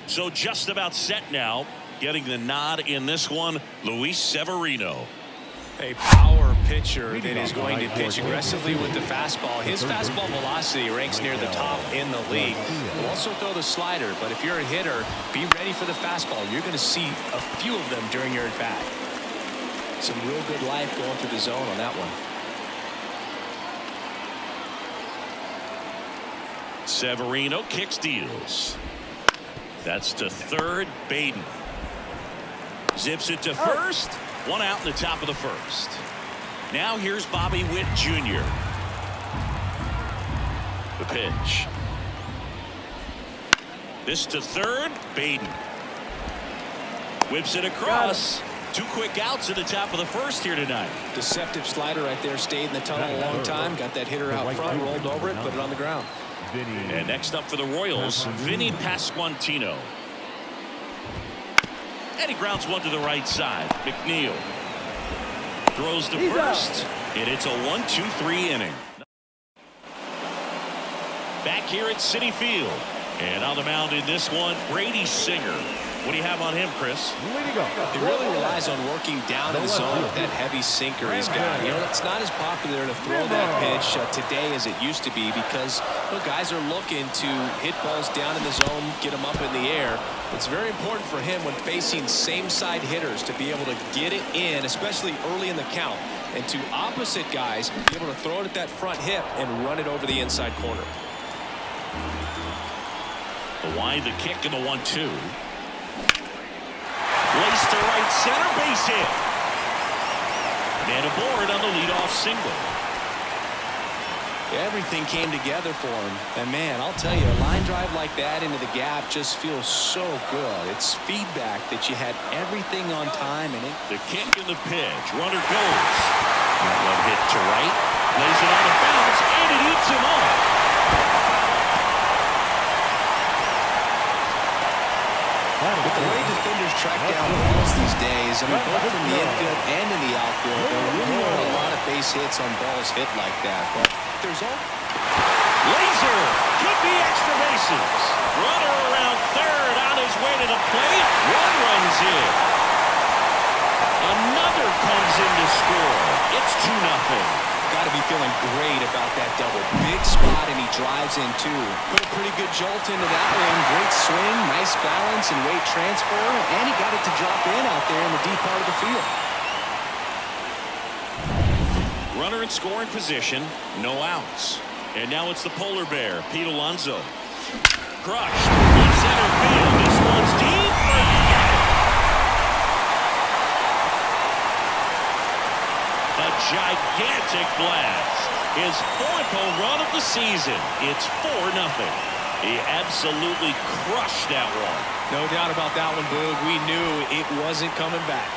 So just about set now. Getting the nod in this one, Luis Severino. A power pitcher that is going to pitch aggressively with the fastball. His fastball velocity ranks near the top in the league. He'll also throw the slider, but if you're a hitter, be ready for the fastball. You're going to see a few of them during your at-bat. Some real good life going through the zone on that one. Severino kicks, deals. That's to third. Baden zips it to first. One out in the top of the first. Now here's Bobby Witt Jr. The pitch. This to third. Baden whips it across. 2 quick outs at the top of the first here tonight. Deceptive slider right there. Stayed in the tunnel a long time. Got that hitter out front. Rolled over it. Put it on the ground. And next up for the Royals, Vinny Pasquantino. And he grounds one to the right side. McNeil throws to first, and it's a 1-2-3 inning. Back here at Citi Field, and on the mound in this one, Brady Singer. What do you have on him, Chris? He really relies on working down in the zone with that heavy sinker he's got. You know, it's not as popular to throw that pitch today as it used to be because guys are looking to hit balls down in the zone, get them up in the air. It's very important for him when facing same-side hitters to be able to get it in, especially early in the count, and to opposite guys be able to throw it at that front hip and run it over the inside corner. The wide, the kick, and the 1-2. Lace to right center, base hit. And aboard on the leadoff single. Everything came together for him. And man, I'll tell you, a line drive like that into the gap just feels so good. It's feedback that you had everything on time. And the kick and the pitch. Runner goes. That one hit to right. Lays it on the bounce, and it eats him up. With the way defenders track down balls these days, I mean, both from the infield and in the outfield, there really are a lot of base hits on balls hit like that. But there's all laser could be extra bases. Runner around third on his way to the plate. One runs in. Another comes in to score. It's 2-0. Got to be feeling great about that double. Big spot, and he drives in too. Put a pretty good jolt into that one. Great swing, nice balance and weight transfer, and he got it to drop in out there in the deep part of the field. Runner in scoring position, no outs. And now it's the polar bear, Pete Alonso. Crushed in center field. This one's deep. A gigantic blast. His 4th home run of the season. It's 4-0. He absolutely crushed that one. No doubt about that one, Boog. We knew it wasn't coming back.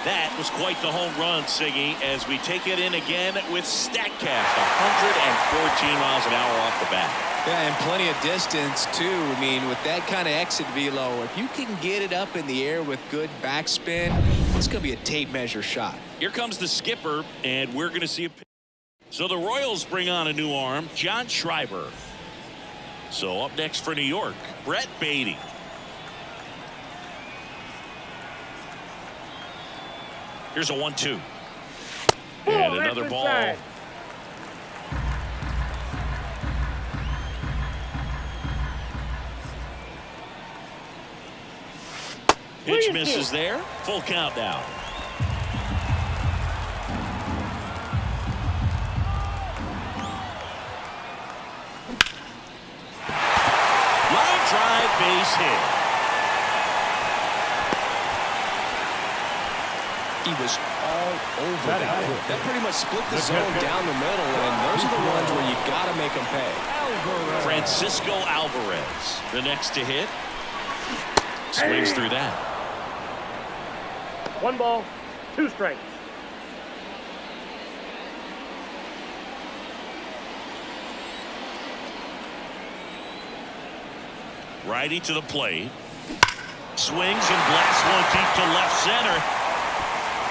That was quite the home run, Siggy, as we take it in again with StatCast. 114 miles an hour off the bat. Yeah, and plenty of distance, too. I mean, with that kind of exit velo, if you can get it up in the air with good backspin, it's going to be a tape measure shot. Here comes the skipper, and we're going to see a pitch. So the Royals bring on a new arm, John Schreiber. So up next for New York, Brett Baty. Here's a 1-2. And another ball. Pitch misses there. Full count now. Line drive, base hit. He was all over that. That pretty much split the zone down the middle, and those are the ones where you got to make them pay. Francisco Alvarez, the next to hit. Swings through that. 1 ball, 2 strikes. Righty to the plate. Swings and blasts one deep to left center.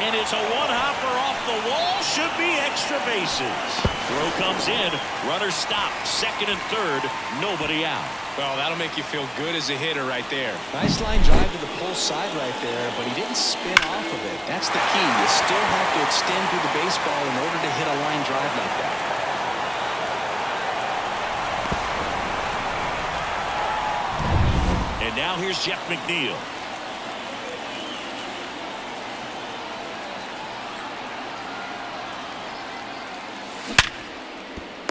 And it's a one-hopper off the wall. Should be extra bases. Throw comes in. Runner stopped. Second and third. Nobody out. Well, that'll make you feel good as a hitter right there. Nice line drive to the pull side right there, but he didn't spin off of it. That's the key. You still have to extend through the baseball in order to hit a line drive like that. And now here's Jeff McNeil.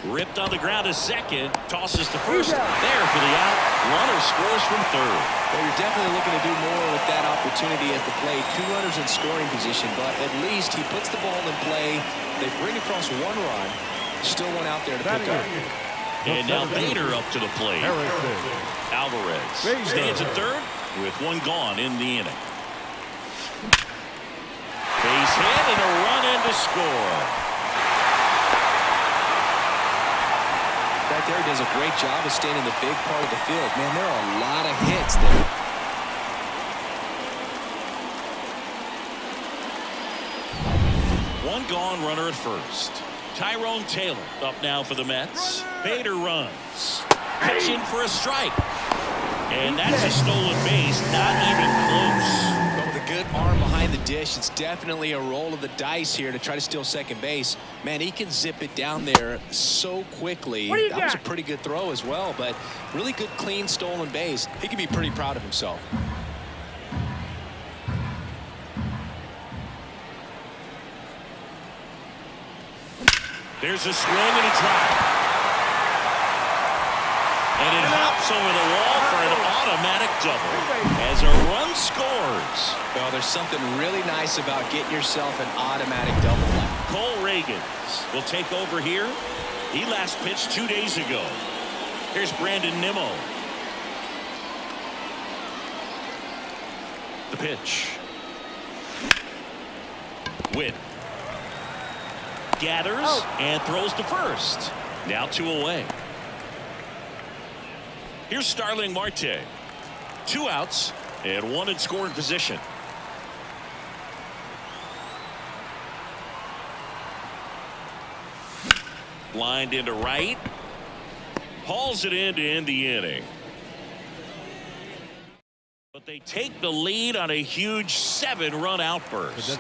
Ripped on the ground to second. Tosses to first. There for the out. Runner scores from third. Well, you're definitely looking to do more with that opportunity at the plate. 2 runners in scoring position, but at least he puts the ball in play. They bring across 1 run. Still one out there to pick up. And now Bader up to the plate. Alvarez stands at third with 1 gone in the inning. Base hit and a run in to score. Right there, he does a great job of staying in the big part of the field. Man, there are a lot of hits there. One gone, runner at first. Tyrone Taylor up now for the Mets. Bader runs. Pitching for a strike. And that's a stolen base, not even close. But with a good arm behind the dish, it's definitely a roll of the dice here to try to steal second base. Man, he can zip it down there so quickly. That was a pretty good throw as well, but really good, clean, stolen base. He can be pretty proud of himself. There's a swing and a drive. And it hops over the wall for an automatic double as a run scores. Well, there's something really nice about getting yourself an automatic double. Cole Reagans will take over here. He last pitched 2 days ago. Here's Brandon Nimmo. The pitch. Witt gathers and throws to first. Now 2 away. Here's Starling Marte. 2 outs and 1 in scoring position. Lined into right. Hauls it in to end the inning. But they take the lead on a huge 7-run outburst.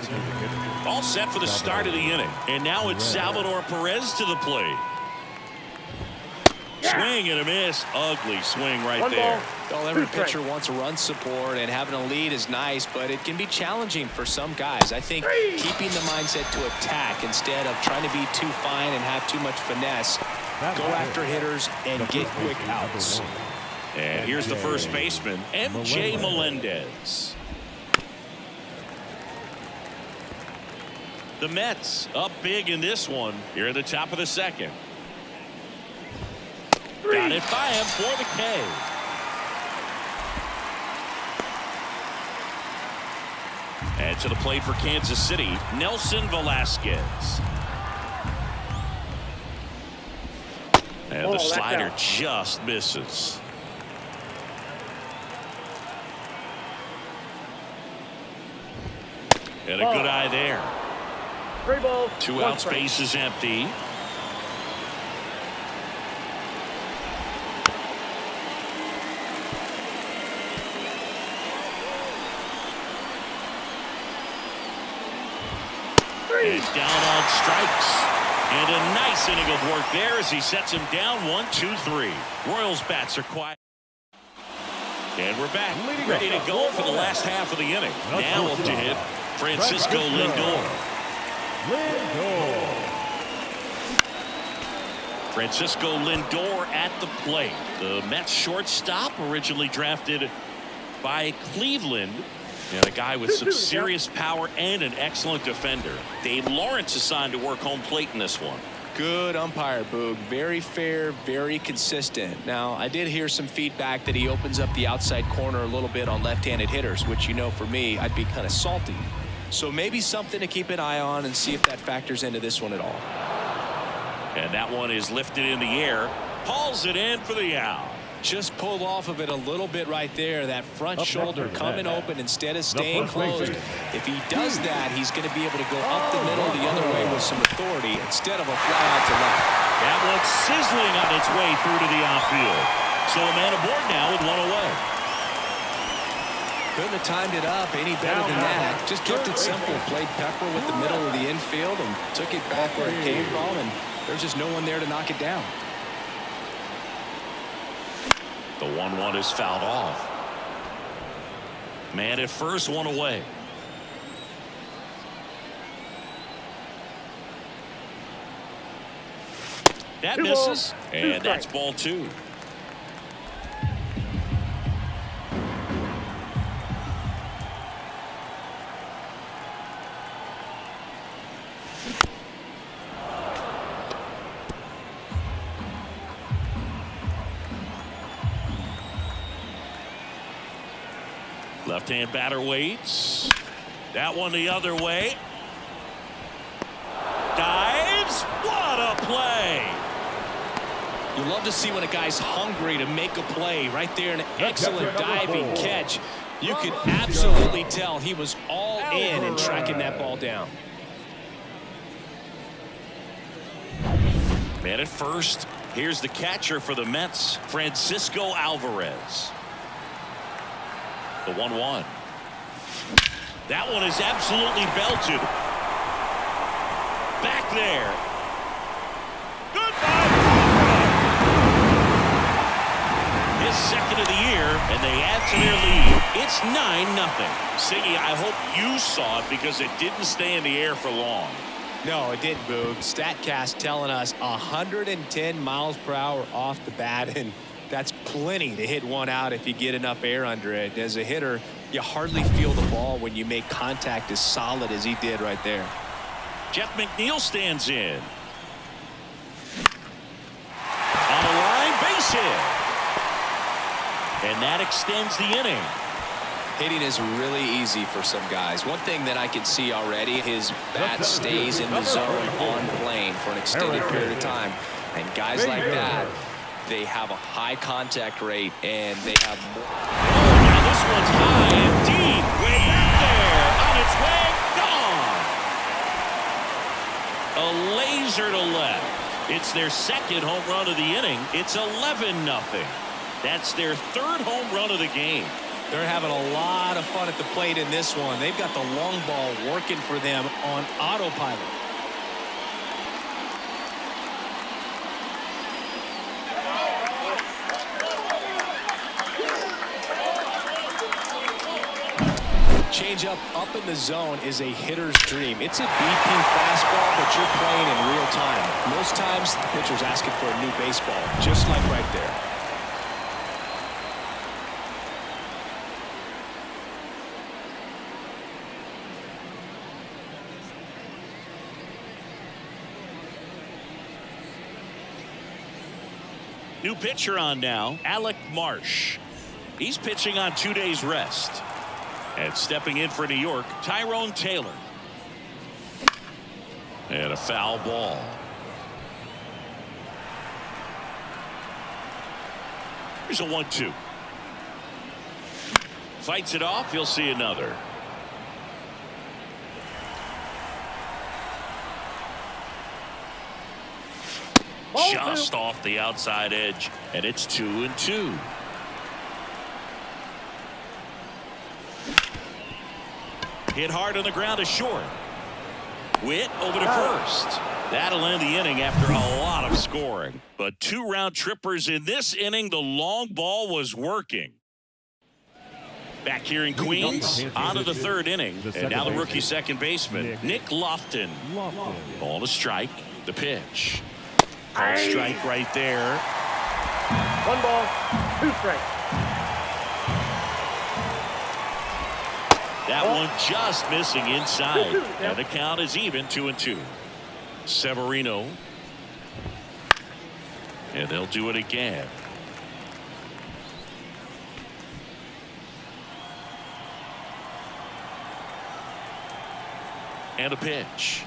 All set for the start of the inning. And now it's Salvador Perez to the plate. Swing and a miss. Ugly swing right there. Well, every pitcher wants run support, and having a lead is nice, but it can be challenging for some guys. I think keeping the mindset to attack instead of trying to be too fine and have too much finesse. Go after hitters and get quick outs. And here's the first baseman, M.J. Melendez. The Mets up big in this one here at the top of the second. Got it by him for the K. And to the plate for Kansas City, Nelson Velasquez. And the slider just misses. And a good eye there. 3 balls. 2 outs, base is empty. And down on strikes. And a nice inning of work there as he sets him down 1-2-3. Royals bats are quiet. And we're back, ready to go for the last half of the inning. Now up to hit Francisco Lindor. Francisco Lindor at the plate. The Mets shortstop, originally drafted by Cleveland. And a guy with some serious power and an excellent defender. Dave Lawrence assigned to work home plate in this one. Good umpire, Boog. Very fair, very consistent. Now, I did hear some feedback that he opens up the outside corner a little bit on left-handed hitters, which, you know, for me, I'd be kind of salty. So maybe something to keep an eye on and see if that factors into this one at all. And that one is lifted in the air. Hauls it in for the out. Just pulled off of it a little bit right there. That front shoulder coming open instead of staying closed. If he does that, he's going to be able to go up the middle the other way with some authority instead of a fly out to left. That one's sizzling on its way through to the outfield. So a man aboard now with one away. Couldn't have timed it up any better than that. Just kept it simple. Played pepper with the middle of the infield and took it back where it came from, and there's just no one there to knock it down. The 1-1 is fouled off. Man at first, one away. That misses, and that's ball 2. Left-hand batter waits. That one the other way. Dives. What a play. You love to see when a guy's hungry to make a play. Right there, an excellent diving catch. You could absolutely tell he was all in tracking that ball down. Man at first. Here's the catcher for the Mets, Francisco Alvarez. The 1-1. That one is absolutely belted. Back there. Goodbye. His second of the year, and they add to their lead. It's 9-0. Siggy, I hope you saw it because it didn't stay in the air for long. No, it didn't, Boog. StatCast telling us 110 miles per hour off the bat, and that's plenty to hit one out if you get enough air under it. As a hitter, you hardly feel the ball when you make contact as solid as he did right there. Jeff McNeil stands in. On the line, base hit. And that extends the inning. Hitting is really easy for some guys. One thing that I can see already, his bat stays in the zone on plane for an extended period of time. And guys like that, they have a high contact rate, and they have more. Oh, now this one's high and deep. Way back there. On its way. Gone. A laser to left. It's their second home run of the inning. It's 11-0. That's their third home run of the game. They're having a lot of fun at the plate in this one. They've got the long ball working for them on autopilot. Changeup up in the zone is a hitter's dream. It's a BP fastball, but you're playing in real time. Most times, the pitcher's asking for a new baseball, just like right there. New pitcher on now, Alec Marsh. He's pitching on 2 days rest. And stepping in for New York, Tyrone Taylor. And a foul ball. Here's a 1-2. Fights it off. You'll see another. Just off the outside edge, and it's 2-2. Hit hard on the ground to short. Witt over to first. That'll end the inning after a lot of scoring. But 2 round trippers in this inning. The long ball was working. Back here in Queens, on to the third inning. And now the rookie second baseman, Nick Lofton. Ball to strike. The pitch. Call strike right there. 1 ball, 2 strikes. That one just missing inside. And the count is even, 2-2. Severino. And they'll do it again. And a pitch.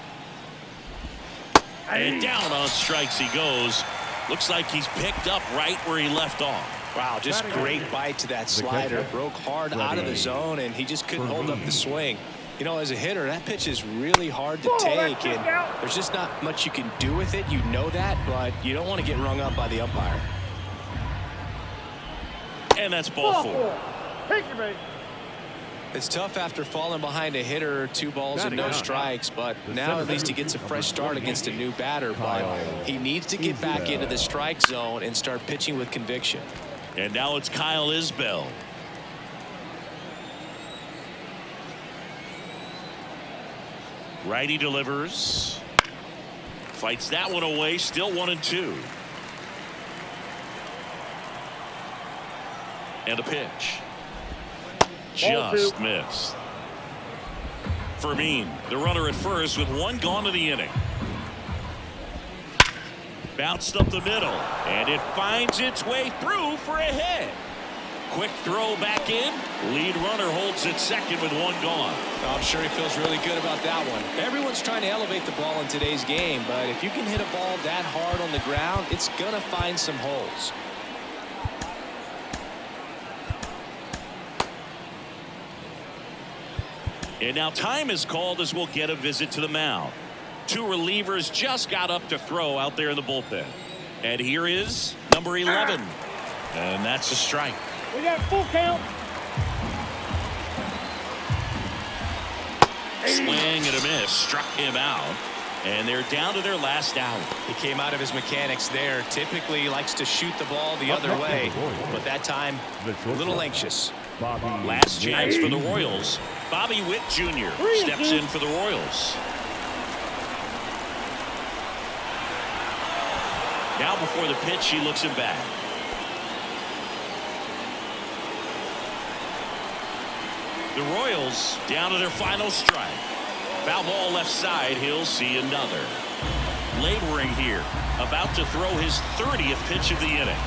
And down on strikes he goes. Looks like he's picked up right where he left off. Wow, just great bite to that slider. Broke hard out of the zone, and he just couldn't hold up the swing. You know, as a hitter, that pitch is really hard to take, and there's just not much you can do with it. You know that, but you don't want to get rung up by the umpire. And that's ball 4. Take your base. It's tough after falling behind a hitter, 2 balls and no strikes, but now at least he gets a fresh start against a new batter. But he needs to get back into the strike zone and start pitching with conviction. And now it's Kyle Isbell. Righty delivers. Fights that one away. Still 1-2. And a pitch. Just missed. Fermin, the runner at first with 1 gone to the inning. Bounced up the middle, and it finds its way through for a hit. Quick throw back in. Lead runner holds at second with 1 gone. I'm sure he feels really good about that one. Everyone's trying to elevate the ball in today's game, but if you can hit a ball that hard on the ground, it's going to find some holes. And now time is called as we'll get a visit to the mound. 2 relievers just got up to throw out there in the bullpen. And here is number 11. And that's a strike. We got full count. Swing and a miss. Struck him out. And they're down to their last out. He came out of his mechanics there. Typically he likes to shoot the ball the other way, but that time a little anxious. Last chance for the Royals. Bobby Witt Jr. steps in for the Royals. Now before the pitch, he looks him back. The Royals down to their final strike. Foul ball left side. He'll see another. Laboring here. About to throw his 30th pitch of the inning.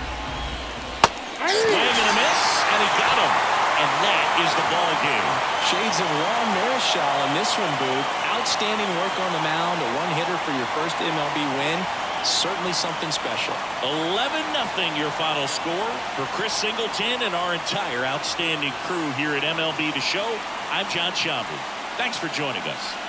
Swing and a miss, and he got him. And that is the ball game. Shades of Juan Marichal in this one, Boog. Outstanding work on the mound. A 1-hitter for your first MLB win. Certainly something special. 11-0 your final score. For Chris Singleton and our entire outstanding crew here at MLB The Show, I'm John Schaumburg. Thanks for joining us.